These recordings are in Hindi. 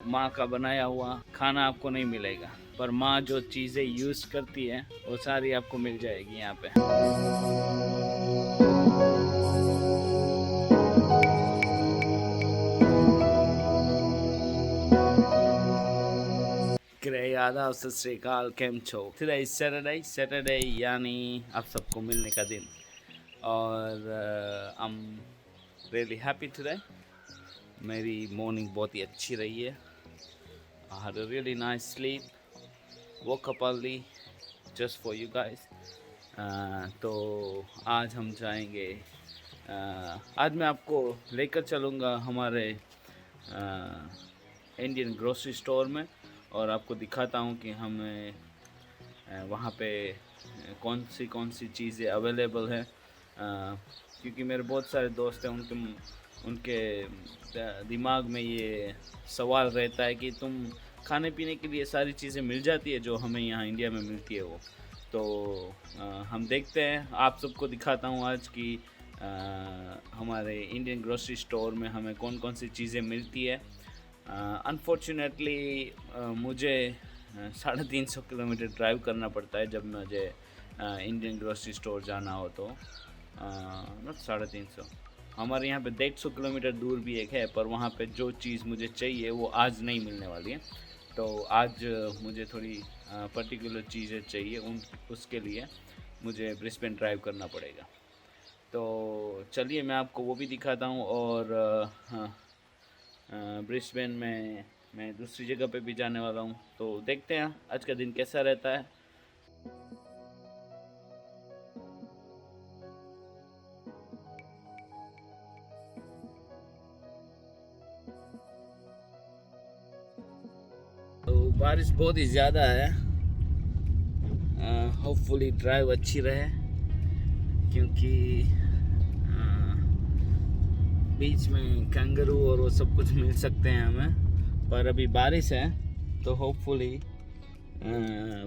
माँ का बनाया हुआ खाना आपको नहीं मिलेगा, पर माँ जो चीज़ें यूज़ करती है वो सारी आपको मिल जाएगी यहाँ पे। आदाब, सत श्री अकाल, केम छो। टुडे इज सैटरडे यानी आप सबको मिलने का दिन, और I am really happy today. मेरी मॉर्निंग बहुत ही अच्छी रही है। I had a really nice sleep, woke up early just for you guys। तो आज हम जाएंगे, आज मैं आपको लेकर चलूँगा हमारे इंडियन ग्रोसरी स्टोर में, और आपको दिखाता हूँ कि हमें वहाँ पे कौन सी चीज़ें अवेलेबल है। क्योंकि मेरे बहुत सारे दोस्त हैं, उनके दिमाग में ये सवाल रहता है कि तुम खाने पीने के लिए सारी चीज़ें मिल जाती है जो हमें यहाँ इंडिया में मिलती है वो। तो हम देखते हैं, आप सबको दिखाता हूँ आज कि हमारे इंडियन ग्रोसरी स्टोर में हमें कौन कौन सी चीज़ें मिलती है। अनफॉर्चुनेटली मुझे 350 किलोमीटर ड्राइव करना पड़ता है जब मुझे इंडियन ग्रोसरी स्टोर जाना हो। तो नॉट 350, हमारे यहाँ पे 150 किलोमीटर दूर भी एक है, पर वहाँ पे जो चीज़ मुझे चाहिए वो आज नहीं मिलने वाली है। तो आज मुझे थोड़ी पर्टिकुलर चीज़ें चाहिए, उसके लिए मुझे ब्रिस्बेन ड्राइव करना पड़ेगा। तो चलिए मैं आपको वो भी दिखाता हूँ, और ब्रिस्बेन में मैं दूसरी जगह पे भी जाने वाला हूँ। तो देखते हैं आज का दिन कैसा रहता है। तो बारिश बहुत ही ज़्यादा है, होपफुली ड्राइव अच्छी रहे, क्योंकि बीच में कैंगरू और वो सब कुछ मिल सकते हैं हमें, पर अभी बारिश है तो होपफुली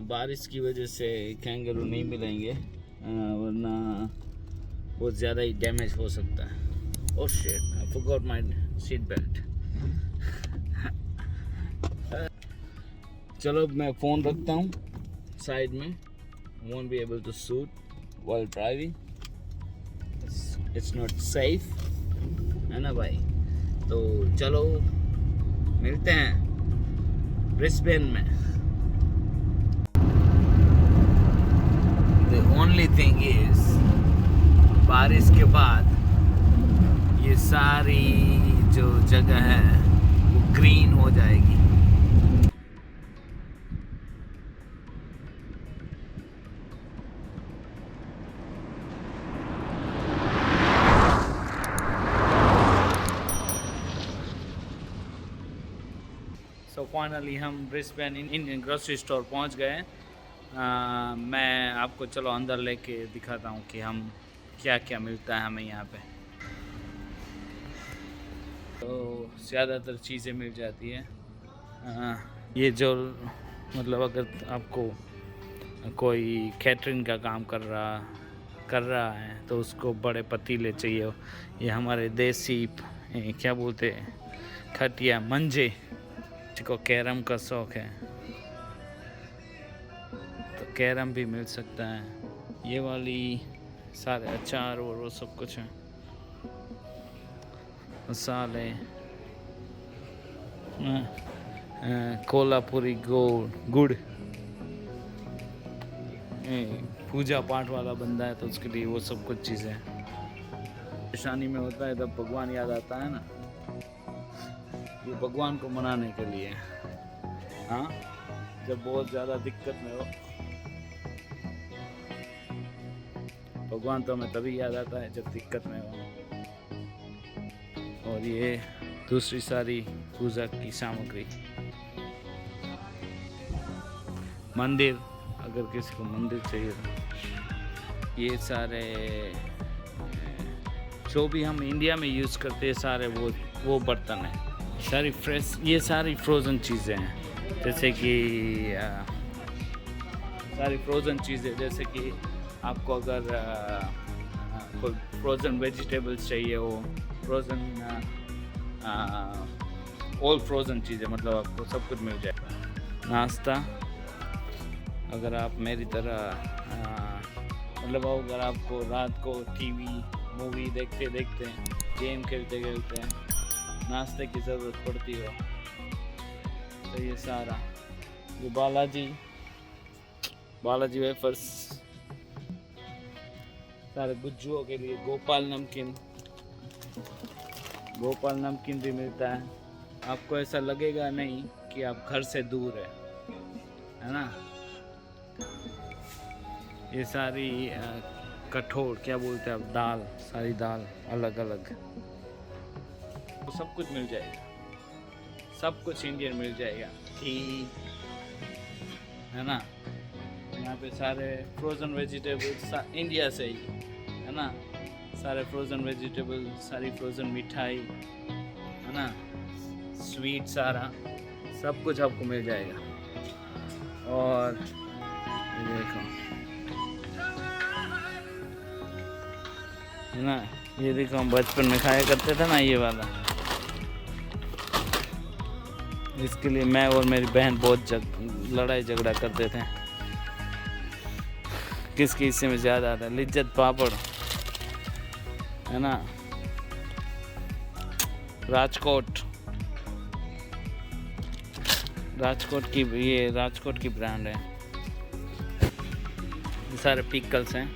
बारिश की वजह से कैंगरू नहीं मिलेंगे, वरना बहुत ज़्यादा ही डैमेज हो सकता है। Oh shit, I forgot my seat belt. चलो मैं फ़ोन रखता हूँ साइड में, won't be able to shoot while driving, it's not safe, है ना भाई। तो चलो मिलते हैं ब्रिस्बेन में। The only thing is, बारिश के बाद ये सारी जो जगह है वो ग्रीन हो जाएगी। सो फाइनली हम ब्रिस्बेन इंडियन ग्रोसरी स्टोर पहुंच गए। मैं आपको चलो अंदर लेके दिखाता हूं कि हम क्या क्या मिलता है हमें यहाँ पे। तो ज़्यादातर चीज़ें मिल जाती है। ये जो मतलब अगर आपको कोई कैटरिंग का काम कर रहा है तो उसको बड़े पतीले चाहिए। ये हमारे देसी क्या बोलते हैं, खटिया मंजे, को कैरम का शौक है तो कैरम भी मिल सकता है। ये वाली सारे अचार और वो सब कुछ है, मसाले, कोल्हापुरी गुड़, पूजा पाठ वाला बंदा है तो उसके लिए वो सब कुछ चीज़ें। परेशानी में होता है तब भगवान याद आता है ना, ये भगवान को मनाने के लिए। हाँ, जब बहुत ज़्यादा दिक्कत में हो भगवान तो हमें तभी याद आता है जब दिक्कत में हो। और ये दूसरी सारी पूजा की सामग्री, मंदिर, अगर किसी को मंदिर चाहिए तो ये सारे जो भी हम इंडिया में यूज़ करते हैं सारे वो बर्तन हैं। सारी फ्रेश, ये सारी फ्रोज़न चीज़ें हैं, जैसे कि सारी फ्रोज़न चीज़ें, जैसे कि आपको अगर कोई फ्रोज़न वेजिटेबल्स चाहिए हो, फ्रोज़न ऑल फ्रोज़न चीज़ें, मतलब आपको सब कुछ मिल जाए। नाश्ता, अगर आप मेरी तरह मतलब अगर आपको रात को टीवी मूवी देखते देखते गेम खेलते खेलते नाश्ते की ज़रूरत पड़ती हो, तो ये सारा, ये बालाजी वेफर्स, सारे गुज्जुओं के लिए गोपाल नमकीन भी मिलता है। आपको ऐसा लगेगा नहीं कि आप घर से दूर है ना। ये सारी कठोर क्या बोलते हैं आप, दाल, सारी दाल अलग अलग, तो सब कुछ मिल जाएगा, सब कुछ इंडियन मिल जाएगा। घी है ना, यहाँ पे सारे फ्रोज़न वेजिटेबल्स इंडिया से ही है ना, सारे फ्रोज़न वेजिटेबल, सारी फ्रोज़न मिठाई है ना, स्वीट, सारा सब कुछ आपको मिल जाएगा। और ये देखो है ना, ये देखो हम बचपन में खाया करते थे ना ये वाला, इसके लिए मैं और मेरी बहन बहुत लड़ाई झगड़ा करते थे किसके हिस्से में ज़्यादा आता है। लिज्जत पापड़ है ना, राजकोट की ब्रांड है। ये सारे पिकल्स हैं,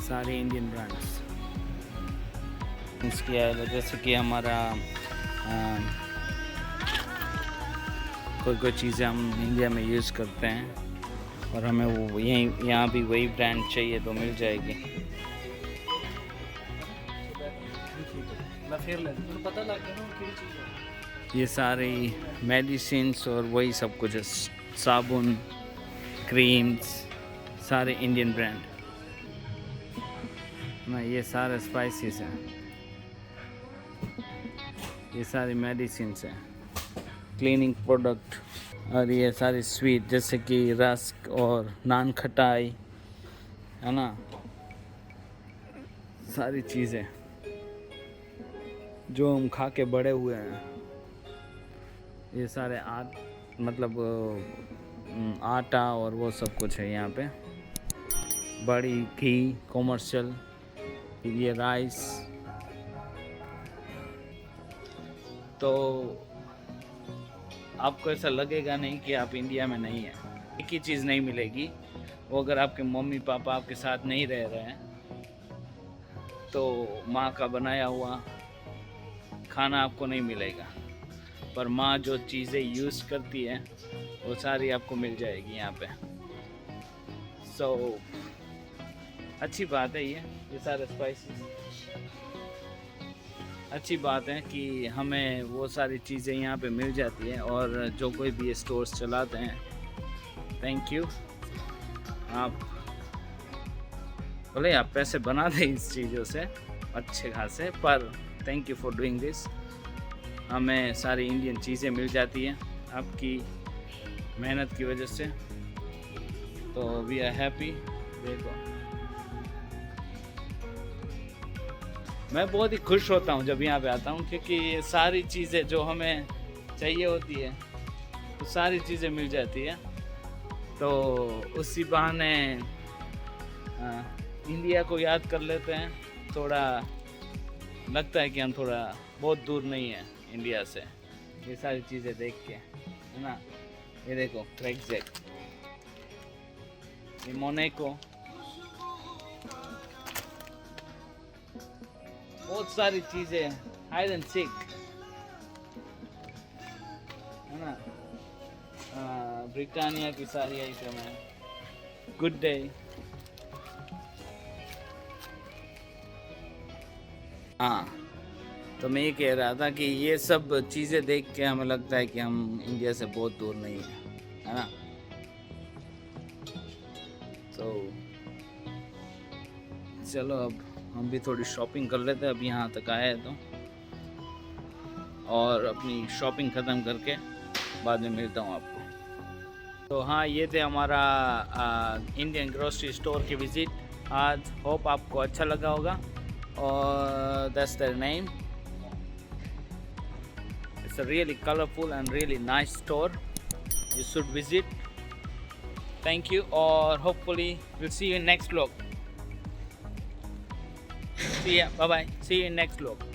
सारे इंडियन ब्रांड्स। इसकी जैसे कि हमारा कोई चीज़ें हम इंडिया में यूज़ करते हैं और हमें वो यहाँ भी वही ब्रांड चाहिए तो मिल जाएगी। ये सारी मेडिसिन्स और वही सब कुछ है, साबुन, क्रीम्स, सारे इंडियन ब्रांड ना। ये सारे स्पाइसेस हैं, ये सारी मेडिसिन्स हैं, क्लीनिंग प्रोडक्ट, और ये सारी स्वीट जैसे कि रस्क और नान खटाई है ना, सारी चीज़ें जो हम खा के बड़े हुए हैं। ये सारे मतलब आटा और वो सब कुछ है यहाँ पे, बड़ी घी, कॉमर्शियल, फिर ये राइस। तो आपको ऐसा लगेगा नहीं कि आप इंडिया में नहीं हैं। एक ही चीज़ नहीं मिलेगी, वो अगर आपके मम्मी पापा आपके साथ नहीं रह रहे हैं तो माँ का बनाया हुआ खाना आपको नहीं मिलेगा, पर माँ जो चीज़ें यूज़ करती है वो सारी आपको मिल जाएगी यहाँ पे। सो अच्छी बात है ये सारे स्पाइसेस, अच्छी बात है कि हमें वो सारी चीज़ें यहाँ पे मिल जाती हैं। और जो कोई भी स्टोर्स चलाते हैं, थैंक यू, आप बोले आप पैसे बना दें इस चीज़ों से अच्छे खासे, पर thank you for doing this. हमें सारी इंडियन चीज़ें मिल जाती हैं आपकी मेहनत की वजह से, तो वी आर हैप्पी। देखो मैं बहुत ही खुश होता हूँ जब यहाँ पे आता हूँ, क्योंकि ये सारी चीज़ें जो हमें चाहिए होती है तो सारी चीज़ें मिल जाती है। तो उसी बहाने इंडिया को याद कर लेते हैं, थोड़ा लगता है कि हम थोड़ा बहुत दूर नहीं है इंडिया से, ये सारी चीज़ें देख के है ना। ये देखो क्रेकजैक, ये मोनाको, बहुत सारी चीज़ें, हाइड एंड सीक है ना, ब्रिटानिया की सारी आइटम है, गुड डे। हाँ, तो मैं ये कह रहा था कि ये सब चीज़ें देख के हमें लगता है कि हम इंडिया से बहुत दूर नहीं है ना। तो चलो अब हम भी थोड़ी शॉपिंग कर लेते हैं, अब यहाँ तक आए हैं तो, और अपनी शॉपिंग ख़त्म करके बाद में मिलता हूँ आपको। तो हाँ, ये थे हमारा इंडियन ग्रोसरी स्टोर की विज़िट आज। होप आपको अच्छा लगा होगा। or that's their name. It's a really colorful and really nice store. You should visit. Thank you, or hopefully we'll see you in next vlog. See ya. Bye bye. See you in next vlog.